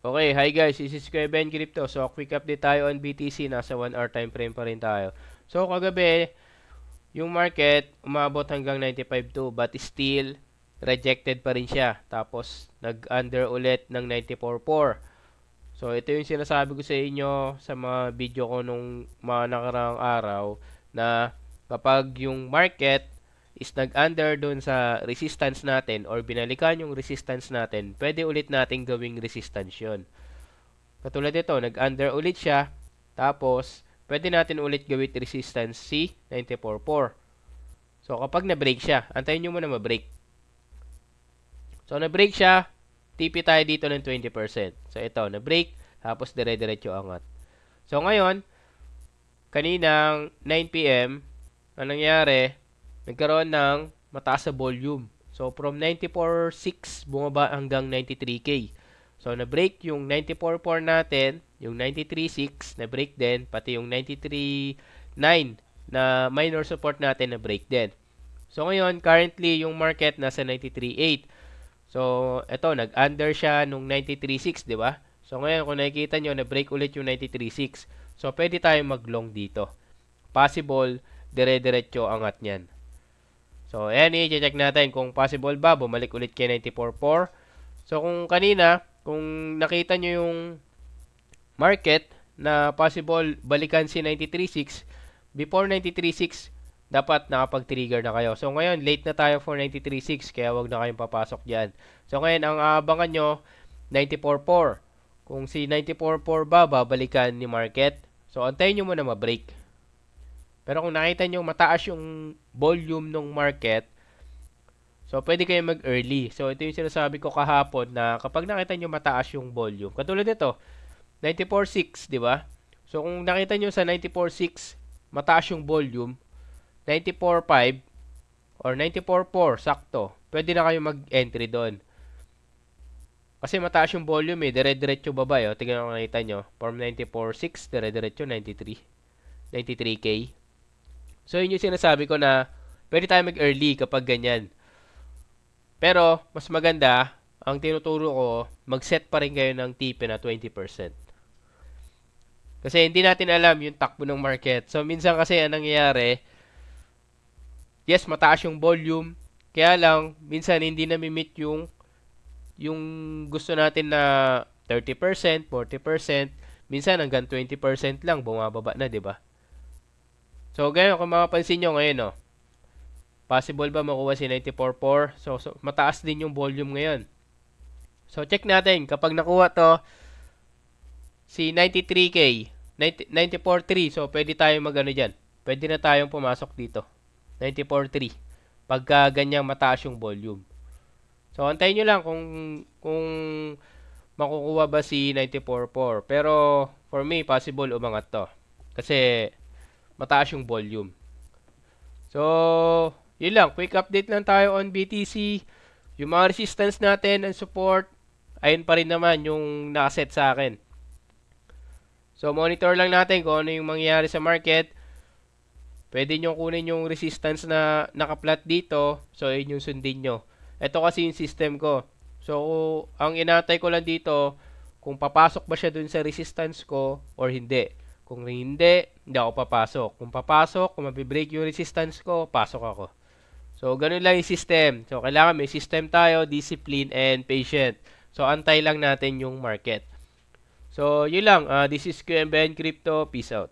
Okay, hi guys, this is Kuya Ben Crypto. So, quick update tayo on BTC. Nasa 1 hour time frame pa rin tayo. So, kagabi, yung market umabot hanggang 95.2 but still rejected pa rin siya. Tapos, nag-under ulit ng 94.4. So, ito yung sinasabi ko sa inyo sa mga video ko nung mga nakaraang araw na kapag yung market is nag-under dun sa resistance natin or binalikan yung resistance natin, pwede ulit nating gawing resistance yun. Katulad ito, nag-under ulit siya, tapos pwede natin ulit gawin resistance si 94.4. So, kapag na-break siya, antayin nyo muna ma-break. So, na-break siya, TP tayo dito ng 20%. So, ito, na-break, tapos dire-diretso angat. So, ngayon, kaninang 9 PM, anong nangyari? Nagkaroon ng mataas sa volume. So, from 94.6 bumaba hanggang 93K. So, na-break yung 94.4 natin, yung 93.6 na-break din, pati yung 93.9 na minor support natin na-break din. So, ngayon, currently, yung market nasa 93.8. So, eto, nag-under siya nung 93.6, di ba? So, ngayon, kung nakikita nyo, na-break ulit yung 93.6. So, pwede tayong mag-long dito. Possible, dire-diretso angat niyan. So, ayan, i-check natin kung possible ba, bumalik ulit kay 94.4. So, kung kanina, kung nakita nyo yung market na possible balikan si 93.6, before 93.6, dapat nakapag-trigger na kayo. So, ngayon, late na tayo for 93.6, kaya wag na kayong papasok dyan. So, ngayon, ang aabangan nyo, 94.4. Kung si 94.4 ba, babalikan ni market. So, antayin nyo muna ma-break. Pero kung nakita nyo mataas yung volume ng market, so pwede kayo mag-early. So ito yung sinasabi ko kahapon na kapag nakita nyo mataas yung volume, katulad nito, 94.6, di ba? So kung nakita nyo sa 94.6, mataas yung volume, 94.5 or 94.4, sakto, pwede na kayo mag-entry doon. Kasi mataas yung volume dire-diretso baba. Tingnan kung nakita nyo, from 94.6, dire-diretso 93K. So, yun yung sinasabi ko na pwede tayo mag-early kapag ganyan. Pero, mas maganda, ang tinuturo ko, mag-set pa rin kayo ng TP na 20%. Kasi hindi natin alam yung takbo ng market. So, minsan kasi ang nangyayari, yes, mataas yung volume, kaya lang, minsan hindi na-meet yung gusto natin na 30%, 40%, minsan hanggang 20% lang, bumababa na, di ba? So, ganyan, kung mapapansin nyo ngayon, possible ba makuha si 94.4? So, mataas din yung volume ngayon. So, check natin. Kapag nakuha to, si 93K, 94.3. So, pwede tayong mag-ano dyan. Pwede na tayong pumasok dito. 94.3. Pagka ganyang mataas yung volume. So, antayin nyo lang kung makukuha ba si 94.4. Pero, for me, possible umangat to. Kasi, mataas yung volume. So, yun lang. Quick update lang tayo on BTC. Yung mga resistance natin and support, ayun pa rin naman yung nakaset sa akin. So, monitor lang natin kung ano yung mangyayari sa market. Pwede nyo kunin yung resistance na naka-plot dito. So, yun yung sundin nyo. Ito kasi yung system ko. So, ang inatay ko lang dito, kung papasok ba siya dun sa resistance ko or hindi. Kung hindi ako papasok. Kung papasok, kung mabibreak yung resistance ko, pasok ako. So, ganun lang yung system. So, kailangan may system tayo, discipline, and patient. So, antay lang natin yung market. So, yun lang. This is QM Ben Crypto. Peace out.